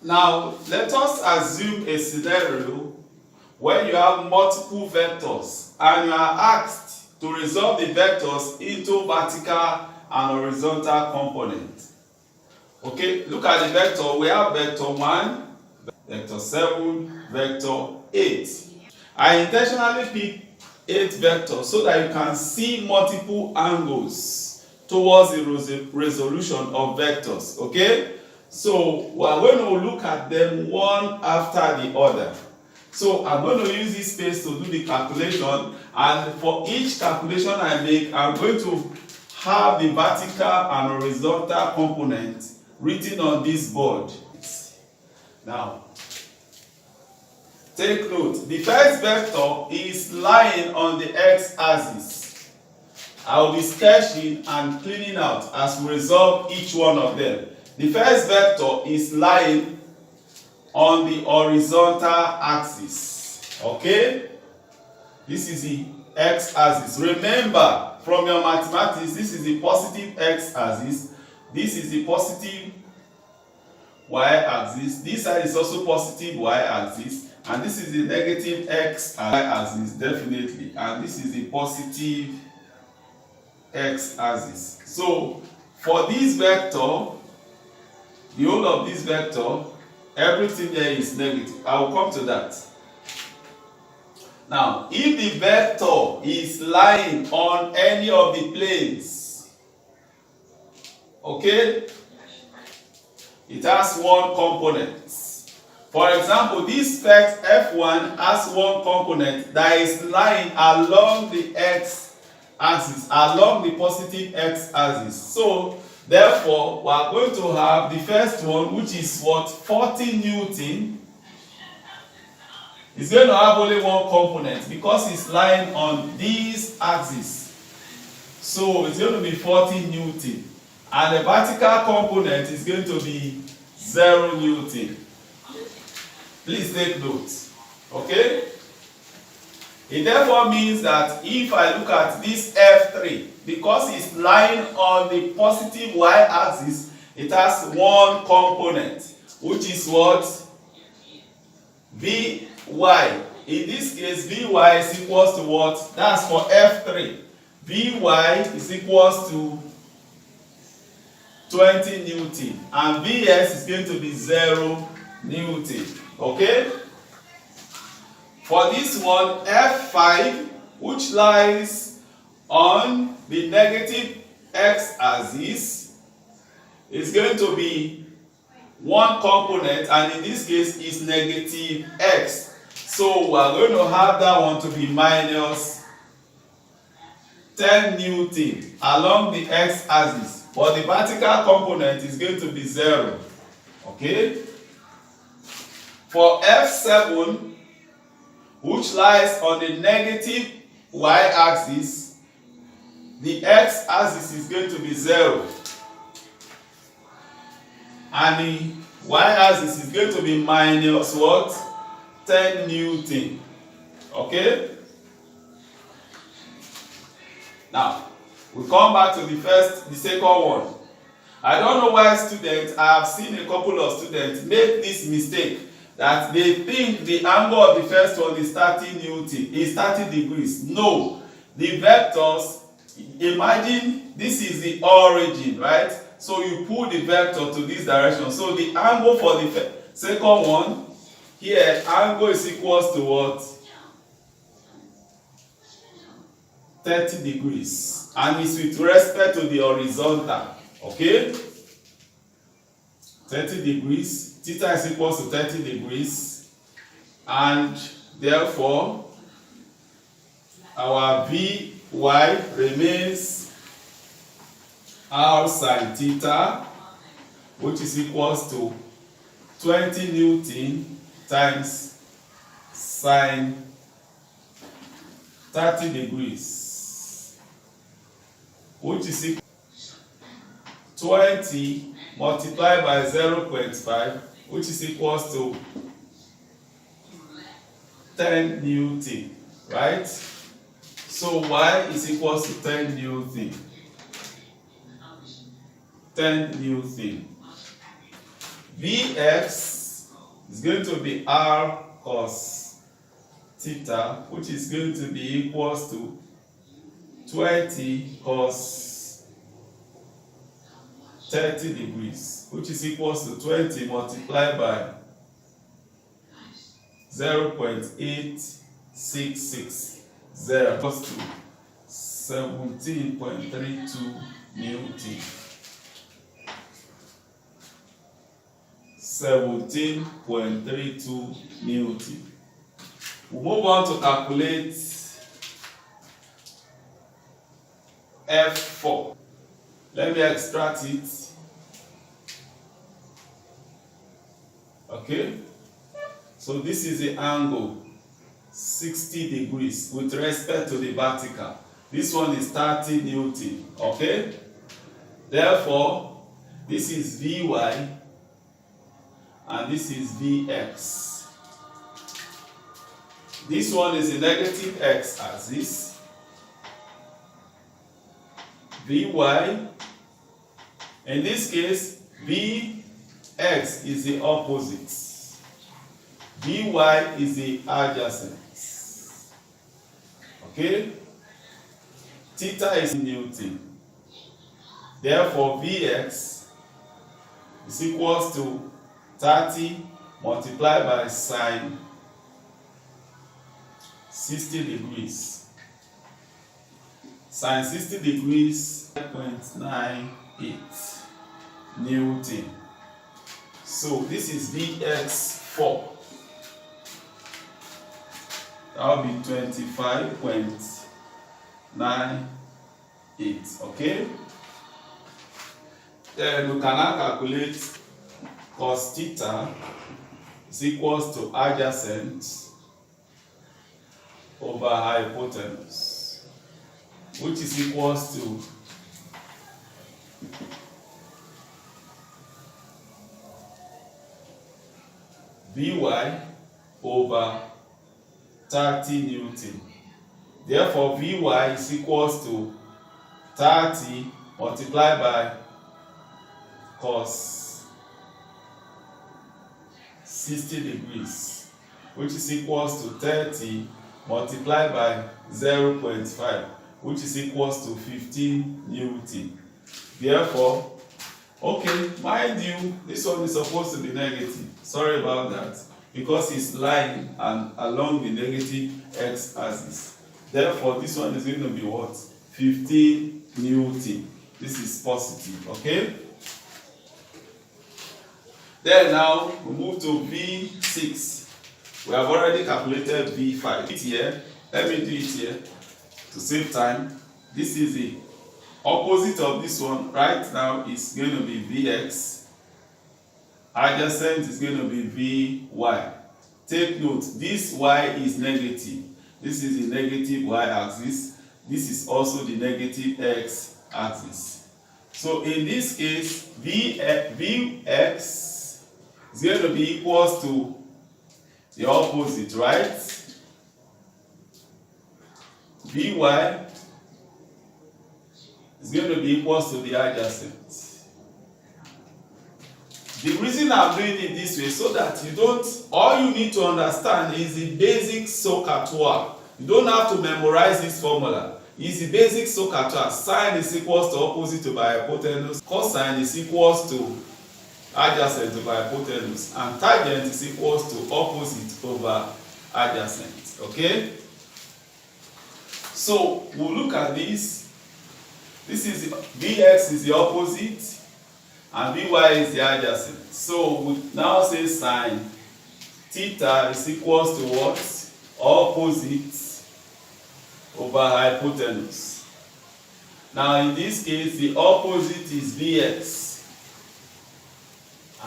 Now, let us assume a scenario where you have multiple vectors and you are asked to resolve the vectors into vertical and horizontal components. Okay, look at the vector. We have vector 1, vector 7, vector 8. I intentionally picked 8 vectors so that you can see multiple angles towards the resolution of vectors. Okay, so we are going to look at them one after the other. So I'm going to use this space to do the calculation, and for each calculation I make, I'm going to have the vertical and horizontal component written on this board. Now, take note, the first vector is lying on the x-axis. I will be sketching and cleaning out as we resolve each one of them. The first vector is lying on the horizontal axis. Okay? This is the x-axis. Remember, from your mathematics, this is the positive x-axis. This is the positive y-axis. This side is also positive y-axis. And this is the negative x-axis, definitely. And this is the positive x-axis. So, for this vector, the whole of this vector, everything there is negative. I will come to that. Now, if the vector is lying on any of the planes, okay, it has one component. For example, this vector F1 has one component that is lying along the x-axis, along the positive x-axis. So, therefore, we are going to have the first one, which is what? 40 Newton. It's going to have only one component because it's lying on this axis. So it's going to be 40 Newton. And the vertical component is going to be 0 Newton. Please take note. Okay? It therefore means that if I look at this F3, because it's lying on the positive y-axis, it has one component, which is what? Vy. In this case, Vy is equals to what? That's for F3. Vy is equals to 20 Newton. And Vs is going to be 0 Newton. Okay? For this one, F5, which lies on the negative x-axis, is going to be one component, and in this case is negative x. So we are going to have that one to be minus 10 Newton along the x-axis, but the vertical component is going to be 0. Okay? For F7, which lies on the negative y-axis, the x-axis is going to be 0. And the y-axis is going to be minus what? 10 Newton. Okay? Now, we come back to the second one. I don't know why students, I have seen a couple of students make this mistake that they think the angle of the first one is 30 Newton, is 30 degrees. No, the vectors, imagine this is the origin, right? So you pull the vector to this direction. So the angle for the second one, here, angle is equals to what? 30 degrees. And it's with respect to the horizontal. Okay? 30 degrees. Theta is equals to 30 degrees. And therefore, our Vy remains r sine theta, which is equals to 20 Newton times sine 30 degrees, which is equal to 20 multiplied by 0.5, which is equals to 10 Newton, right? So y is equals to 10 Newton. 10 Newton. Vx is going to be r cos theta, which is going to be equals to 20 cos 30 degrees, which is equals to 20 multiplied by 0.8660 equals to 17.32 Newton. 17.32 Newton. We move on to calculate F4. Let me extract it. Okay. So this is the angle 60 degrees with respect to the vertical. This one is 30 Newton. Okay. Therefore, this is Vy and this is Vx. This one is the negative x axis. Vy, in this case, Vx is the opposite. Vy is the adjacent. Okay? Theta is Newton. Therefore, Vx is equals to 30 multiplied by sine 60 degrees. Sine 60 degrees, 0.98 Newton. So this is Vx4. That will be 25.98. Okay? Then we can now calculate cos theta is equals to adjacent over hypotenuse, which is equals to Vy over 30 Newton. Therefore, Vy is equals to 30 multiplied by cos 60 degrees, which is equals to 30 multiplied by 0.5, which is equals to 15 Newton. Therefore, okay, mind you, this one is supposed to be negative. Sorry about that, because it's lying and along the negative x-axis. Therefore, this one is going to be what? 15 Newton. This is positive, okay? Then now we move to V6. We have already calculated V5. Here, let me do it here to save time. This is the opposite of this one. Right now it's going to be Vx. Adjacent is going to be Vy. Take note, this y is negative. This is the negative y-axis. This is also the negative x-axis. So in this case, Vx is going to be equals to the opposite, right? Vy is going to be equals to the adjacent. The reason I'm doing it this way so that you don't, all you need to understand is the basic SOHCAHTOA. You don't have to memorize this formula. It's the basic SOHCAHTOA. Sine is equals to opposite over hypotenuse. Cosine is equals to adjacent over hypotenuse. And tangent is equals to opposite over adjacent. Okay? So we'll look at this. This is Vx is the opposite and Vy is the adjacent. So we now say sine theta is equals to what? Opposite over hypotenuse. Now in this case, the opposite is Vx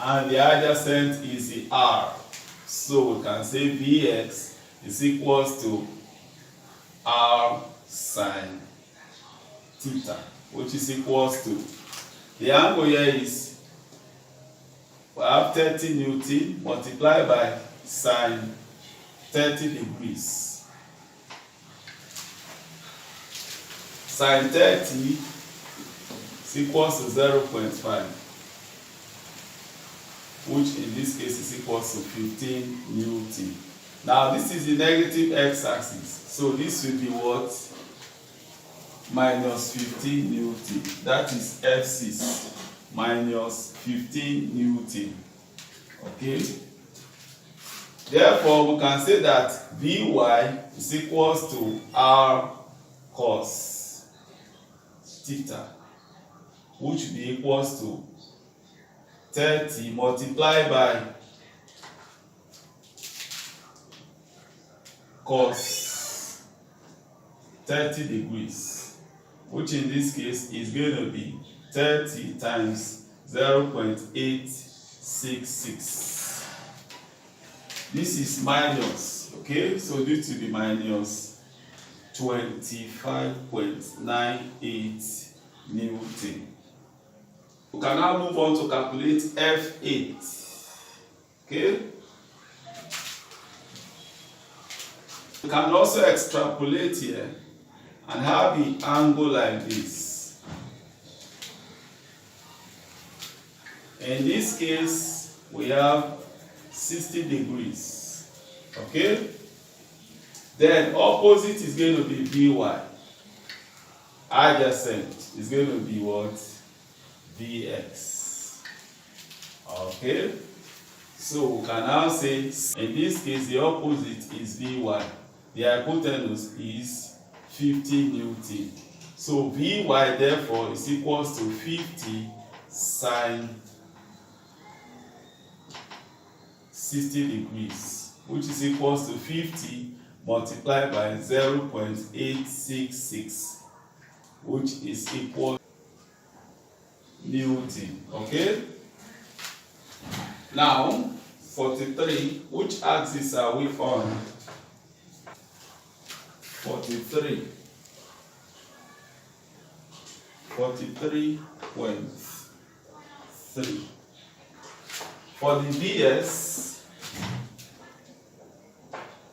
and the adjacent is the r. So we can say Vx is equals to r sine theta, which is equals to, the angle here is, we have 30 Newton multiplied by sine 30 degrees. Sine 30 is equals to 0.5. which in this case is equal to 15 Newton. Now this is the negative x-axis, so this will be what? Minus 15 Newton. That is F6 minus 15 Newton. Okay? Therefore, we can say that Vy is equals to R cos theta, which will be equals to 30 multiplied by cos 30 degrees, which in this case is going to be 30 times 0.866. This is minus, okay? So this will be minus 25.98 Newton. We can now move on to calculate F8. Okay? We can also extrapolate here and have the angle like this. In this case, we have 60 degrees. Okay? Then opposite is going to be Vy. Adjacent is going to be what? Vx. Okay? So we can now say, in this case, the opposite is Vy. The hypotenuse is 50 Newton. So Vy therefore is equals to 50 sine 60 degrees, which is equals to 50 multiplied by 0.866, which is equal to Newton. Okay? Now, 43, which axis are we on? 43. 43.3. For the Vs,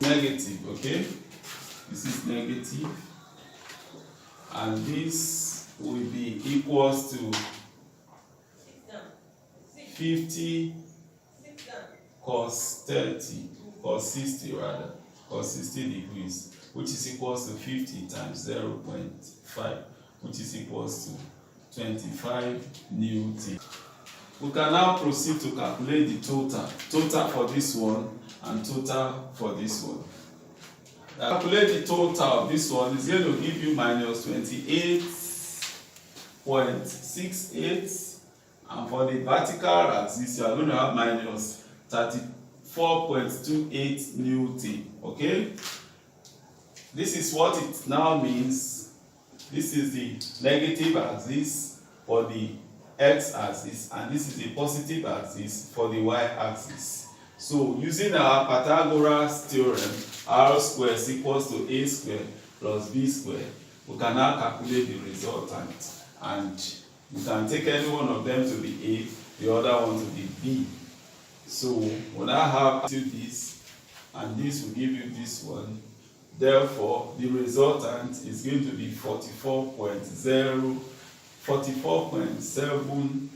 negative, okay? This is negative, and this will be equals to 50 cos 30, cos 60 rather, cos 60 degrees, which is equals to 50 times 0.5, which is equals to 25 Newton. We can now proceed to calculate the total for this one and total for this one. Calculate the total of this one is going to give you minus 28.68, and for the vertical axis you are going to have minus 34.28 Newton. Okay? This is what it now means. This is the negative axis for the x-axis, and this is the positive axis for the y-axis. So using our Pythagoras theorem, r squared is equals to a squared plus b squared, we can now calculate the resultant, and you can take any one of them to be a, the other one to be b. So we now have this, and this will give you this one. Therefore, the resultant is going to be 44.70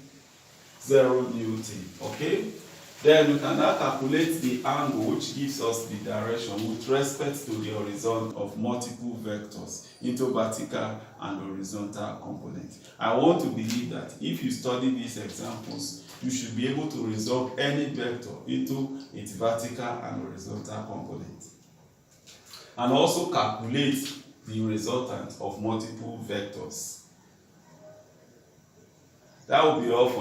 Newton. Okay? Then we can now calculate the angle, which gives us the direction with respect to the horizon of multiple vectors into vertical and horizontal components. I want to believe that if you study these examples, you should be able to resolve any vector into its vertical and horizontal component, and also calculate the resultant of multiple vectors. That will be all for